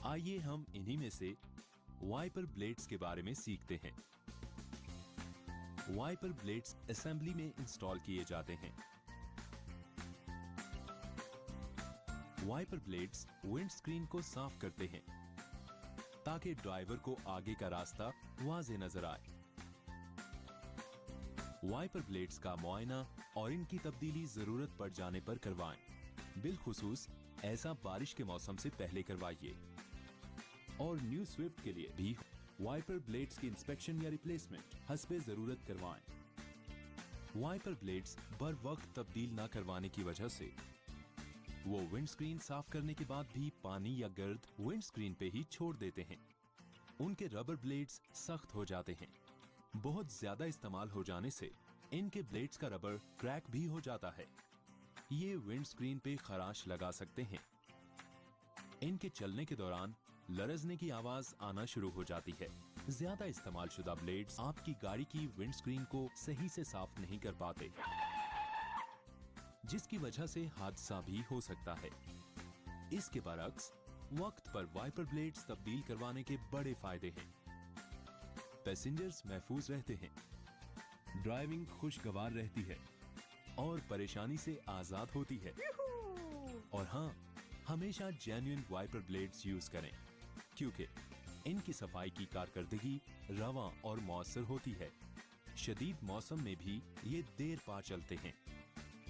आइए हम इन्हीं में से वाइपर ब्लेड्स के बारे में सीखते हैं। वाइपर ब्लेड्स असेंबली में इंस्टॉल किए जाते हैं। वाइपर ब्लेड्स विंडस्क्रीन को साफ करते हैं ताकि ड्राइवर को आगे का रास्ता वाज़ेह नजर आए। वाइपर ब्लेड्स का मुआयना और इनकी तब्दीली जरूरत पड़ जाने पर करवाएं। बिलखुसूस ऐसा बारिश के मौसम से पहले करवाइए। और न्यू स्विफ्ट के लिए भी वाइपर ब्लेड्स की इंस्पेक्शन या रिप्लेसमेंट हस्बे जरूरत करवाएं। वाइपर ब्लेड्स बर वक्त तब्दील ना करवाने की वजह से वो विंडस्क्रीन साफ करने के बाद भी पानी या गर्द विंडस्क्रीन पे ही छोड़ देते हैं। उनके रबर ब्लेड्स सख्त हो जाते हैं। बहुत ज्यादा इस्तेमाल हो जाने से इनके ब्लेड्स का रबर क्रैक भी हो जाता है। ये विंडस्क्रीन पे खराश लगा सकते हैं। इनके चलने के दौरान लरजने की आवाज आना शुरू हो जाती है। ज्यादा इस्तेमाल शुदा ब्लेड्स आपकी गाड़ी की विंडस्क्रीन को सही से साफ नहीं कर पाते, जिसकी वजह से हादसा भी हो सकता है। इसके बरअक्स वक्त पर वाइपर ब्लेड्स तब्दील करवाने के बड़े फायदे हैं। पैसेंजर्स महफूज रहते हैं, ड्राइविंग खुशगवार रहती है और परेशानी से आजाद होती है। और हाँ, हमेशा जेन्युइन वाइपर ब्लेड्स यूज करें क्योंकि इनकी सफाई की कारकर्दगी रवां और मौसर होती है। शदीद मौसम में भी ये देर पा चलते हैं।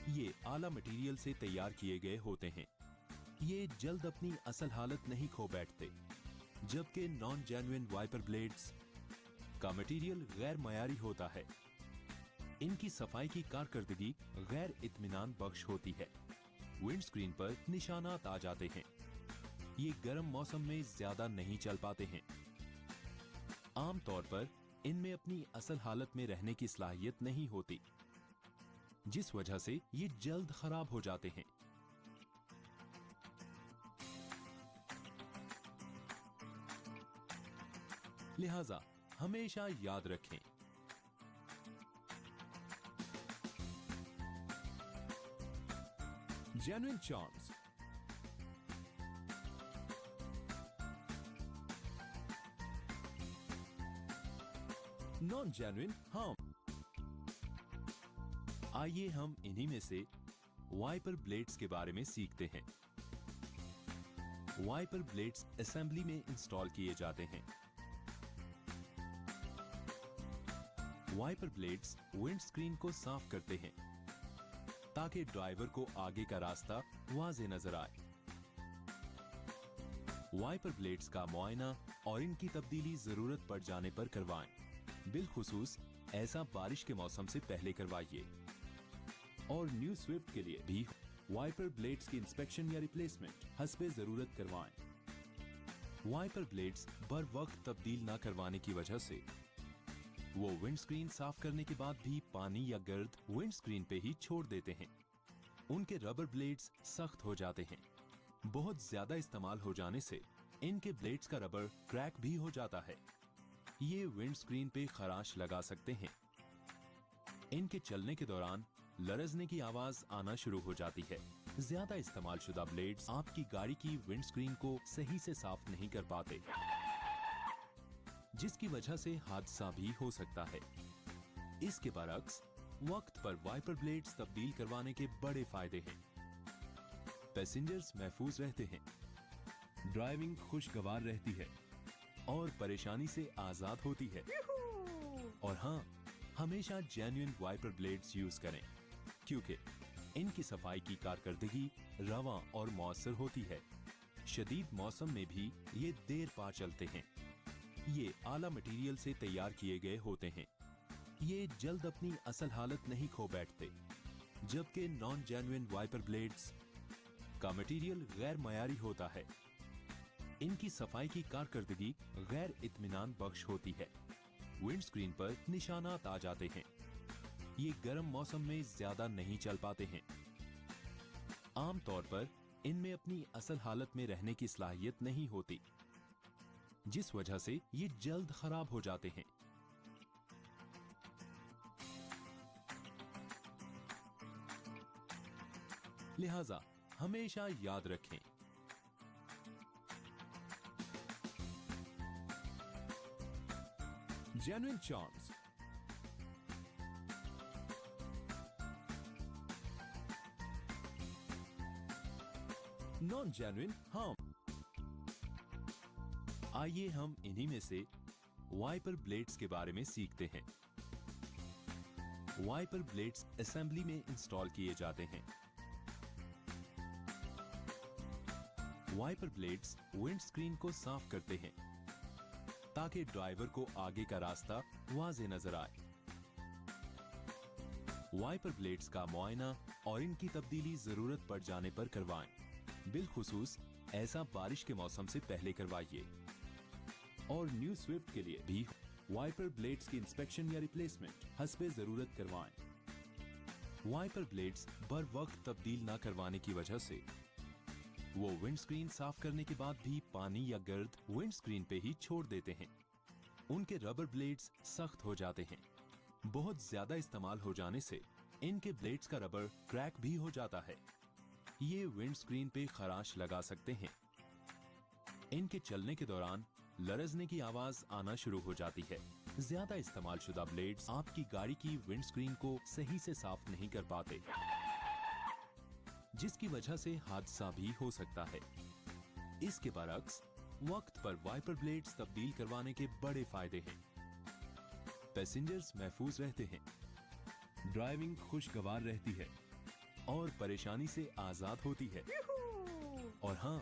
ये आला मटेरियल से तैयार किए गए होते हैं। ये जल्द अपनी असल हालत नहीं खो बैठते, जबकि नॉन जेन्युइन वाइपर ब्लेड्स का मटेरियल गैर मयारी होता है। इनकी सफाई की कारकर्दगी गैर इत्मीनान बख्श होती है। विंडस्क्रीन पर निशानात आ जाते हैं। ये गर्म मौसम में ज्यादा नहीं चल पाते हैं। आमतौर पर इनमें अपनी असल हालत में रहने की सलाहियत नहीं होती, जिस वजह से ये जल्द खराब हो जाते हैं। लिहाजा हमेशा याद रखें, genuine charms, non genuine harm. आइए हम इन्हीं में से वाइपर ब्लेड्स के बारे में सीखते हैं। वाइपर ब्लेड्स असेंबली में इंस्टॉल किए जाते हैं। वाइपर ब्लेड्स विंडस्क्रीन को साफ करते हैं ताकि ड्राइवर को आगे का रास्ता वाज़ेह नजर आए। वाइपर ब्लेड्स का मुआयना और इनकी तब्दीली जरूरत पड़ जाने पर करवाएं। बिलखुसूस ऐसा बारिश के मौसम से पहले करवाइए। और न्यू स्विफ्ट के लिए भी वाइपर ब्लेड्स की इंस्पेक्शन या रिप्लेसमेंट हस्बे जरूरत करवाएं। वाइपर ब्लेड्स बर वक्त तब्दील ना करवाने की वजह से वो विंडस्क्रीन साफ करने के बाद भी पानी या गर्द विंडस्क्रीन पे ही छोड़ देते हैं। उनके रबर ब्लेड्स सख्त हो जाते हैं। बहुत ज्यादा इस्तेमाल हो जाने से इनके ब्लेड्स का रबर क्रैक भी हो जाता है। ये विंडस्क्रीन पे खराश लगा सकते हैं। इनके चलने के दौरान लरजने की आवाज आना शुरू हो जाती है। ज्यादा इस्तेमाल शुदा ब्लेड्स आपकी गाड़ी की विंडस्क्रीन को सही से साफ नहीं कर पाते, जिसकी वजह से हादसा भी हो सकता है। इसके बरअक्स वक्त पर वाइपर ब्लेड्स तब्दील करवाने के बड़े फायदे हैं। पैसेंजर्स महफूज रहते हैं, ड्राइविंग खुशगवार रहती है और परेशानी से आजाद होती है। और हाँ, हमेशा जेन्युइन वाइपर ब्लेड्स यूज करें क्योंकि इनकी सफाई की कारकर्दगी रवां और मौसर होती है। शदीद मौसम में भी ये देर पा चलते हैं। ये आला मटेरियल से तैयार किए गए होते हैं। ये जल्द अपनी असल हालत नहीं खो बैठते, जबकि नॉन जेन्युइन वाइपर ब्लेड्स का मटेरियल गैर मयारी होता है। इनकी सफाई की कारकर्दगी गैर इत्मीनान बख्श होती है। विंडस्क्रीन पर निशानात आ जाते हैं। ये गर्म मौसम में ज्यादा नहीं चल पाते हैं। आमतौर पर इनमें अपनी असल हालत में रहने की सलाहियत नहीं होती, जिस वजह से ये जल्द खराब हो जाते हैं। लिहाजा हमेशा याद रखें, genuine charms, non-genuine harm। आइए हम इन्हीं में से वाइपर ब्लेड्स के बारे में सीखते हैं। वाइपर ब्लेड्स असेंबली में इंस्टॉल किए जाते हैं। वाइपर ब्लेड्स विंडस्क्रीन को साफ करते हैं ताकि ड्राइवर को आगे का रास्ता वाज़ेह नजर आए। वाइपर ब्लेड्स का मुआयना और इनकी तब्दीली जरूरत पड़ जाने पर करवाएं। बिलखुसूस ऐसा बारिश के मौसम से पहले करवाइए। और न्यू स्विफ्ट के लिए भी वाइपर ब्लेड्स की इंस्पेक्शन या रिप्लेसमेंट हस्बे जरूरत करवाएं। वाइपर ब्लेड्स बर वक्त तब्दील ना करवाने की वजह से वो विंडस्क्रीन साफ करने के बाद भी पानी या गर्द विंडस्क्रीन पे ही छोड़ देते हैं। उनके रबर ब्लेड्स सख्त हो जाते हैं। बहुत ज्यादा इस्तेमाल हो जाने से इनके ब्लेड्स का रबर क्रैक भी हो जाता है। ये विंडस्क्रीन पे खराश लगा सकते हैं। इनके चलने के दौरान लरजने की आवाज आना शुरू हो जाती है। ज्यादा इस्तेमाल शुदा ब्लेड्स आपकी गाड़ी की विंडस्क्रीन को सही से साफ नहीं कर पाते, जिसकी वजह से हादसा भी हो सकता है। इसके बरअक्स वक्त पर वाइपर ब्लेड्स तब्दील करवाने के बड़े फायदे हैं। पैसेंजर्स महफूज रहते हैं, ड्राइविंग खुशगवार रहती है और परेशानी से आजाद होती है। और हाँ,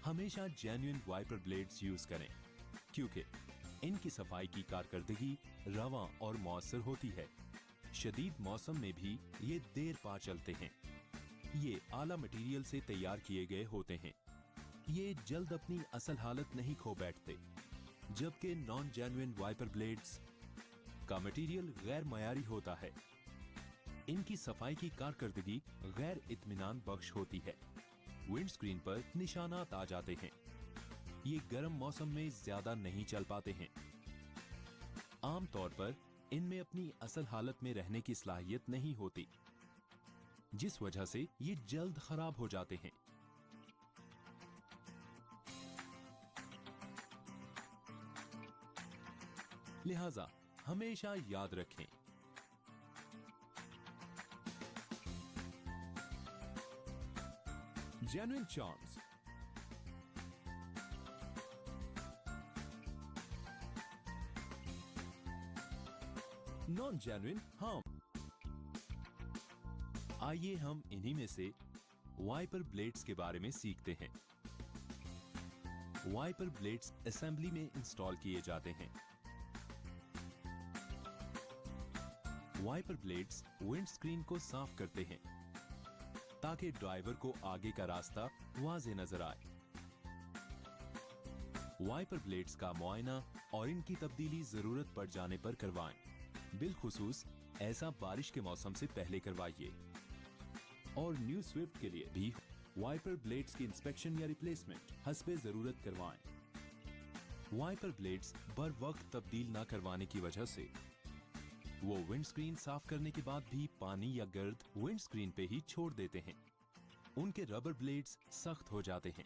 हमेशा जेन्युइन वाइपर ब्लेड्स यूज करें क्योंकि इनकी सफाई की कारकर्दगी रवां और मौसर होती है। शदीद मौसम में भी ये देर पा चलते हैं। ये आला मटेरियल से तैयार किए गए होते हैं। ये जल्द अपनी असल हालत नहीं खो बैठते, जबकि नॉन जेन्युइन वाइपर ब्लेड्स का मटेरियल गैर मयारी होता है। इनकी सफाई की कारकर्दगी गैर इत्मीनान बख्श होती है। विंडस्क्रीन पर निशानात आ जाते हैं। ये गर्म मौसम में ज्यादा नहीं चल पाते हैं। आमतौर पर इनमें अपनी असल हालत में रहने की सलाहियत नहीं होती, जिस वजह से ये जल्द खराब हो जाते हैं। लिहाजा हमेशा याद रखें, genuine charms, non genuine harm. आइए हम इन्हीं में से वाइपर ब्लेड्स के बारे में सीखते हैं। वाइपर ब्लेड्स असेंबली में इंस्टॉल किए जाते हैं। वाइपर ब्लेड्स विंडस्क्रीन को साफ करते हैं ताकि ड्राइवर को आगे का रास्ता वाज़ेह नजर आए। वाइपर ब्लेड्स का मुआयना और इनकी तब्दीली जरूरत पड़ जाने पर करवाएं। बिलखुसूस ऐसा बारिश के मौसम से पहले करवाइए। और न्यू स्विफ्ट के लिए भी वाइपर ब्लेड्स की इंस्पेक्शन या रिप्लेसमेंट हस्बे जरूरत करवाएं। वाइपर ब्लेड्स बर वक्त तब्दील ना करवाने की वजह से वो विंडस्क्रीन साफ करने के बाद भी पानी या गर्द विंडस्क्रीन पे ही छोड़ देते हैं। उनके रबर ब्लेड्स सख्त हो जाते हैं।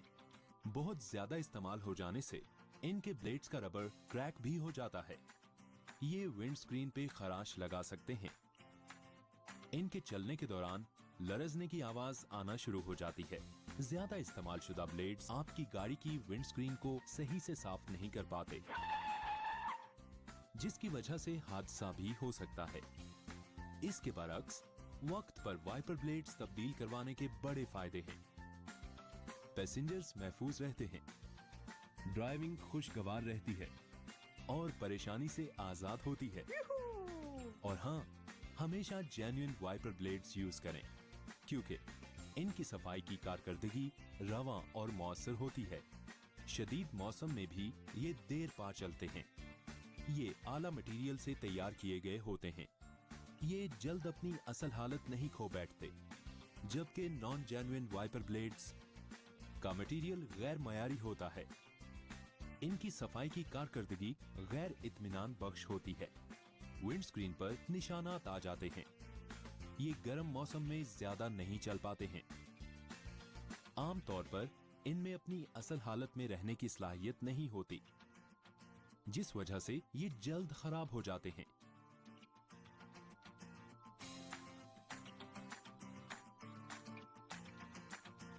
बहुत ज्यादा इस्तेमाल हो जाने से इनके ब्लेड्स का रबर क्रैक भी हो जाता है। ये विंडस्क्रीन पे खराश लगा सकते हैं। इनके चलने के दौरान लरजने की आवाज आना शुरू हो जाती है। ज्यादा इस्तेमाल शुदा ब्लेड्स आपकी गाड़ी की विंडस्क्रीन को सही से साफ नहीं कर पाते, जिसकी वजह से हादसा भी हो सकता है। इसके बरअक्स वक्त पर वाइपर ब्लेड्स तब्दील करवाने के बड़े फायदे हैं। पैसेंजर्स महफूज रहते हैं, ड्राइविंग खुशगवार रहती है और परेशानी से आजाद होती है। और हाँ, हमेशा जेन्युइन वाइपर ब्लेड्स यूज करें क्योंकि इनकी सफाई की कारकर्दगी रवां और मौसर होती है। शदीद मौसम में भी ये देर पा चलते हैं। ये आला मटेरियल से तैयार किए गए होते हैं। ये जल्द अपनी असल हालत नहीं खो बैठते, जबकि नॉन जेन्युइन वाइपर ब्लेड्स का मटेरियल गैर मयारी होता है। इनकी सफाई की कारकर्दगी गैर इत्मीनान बख्श होती है। विंडस्क्रीन पर निशानात आ जाते हैं। ये गर्म मौसम में ज्यादा नहीं चल पाते हैं। आमतौर पर इनमें अपनी असल हालत में रहने की सलाहियत नहीं होती, जिस वजह से ये जल्द खराब हो जाते हैं।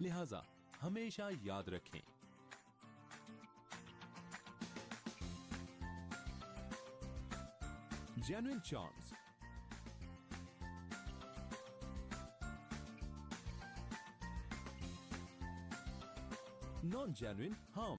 लिहाजा हमेशा याद रखें, genuine charms, non genuine harm.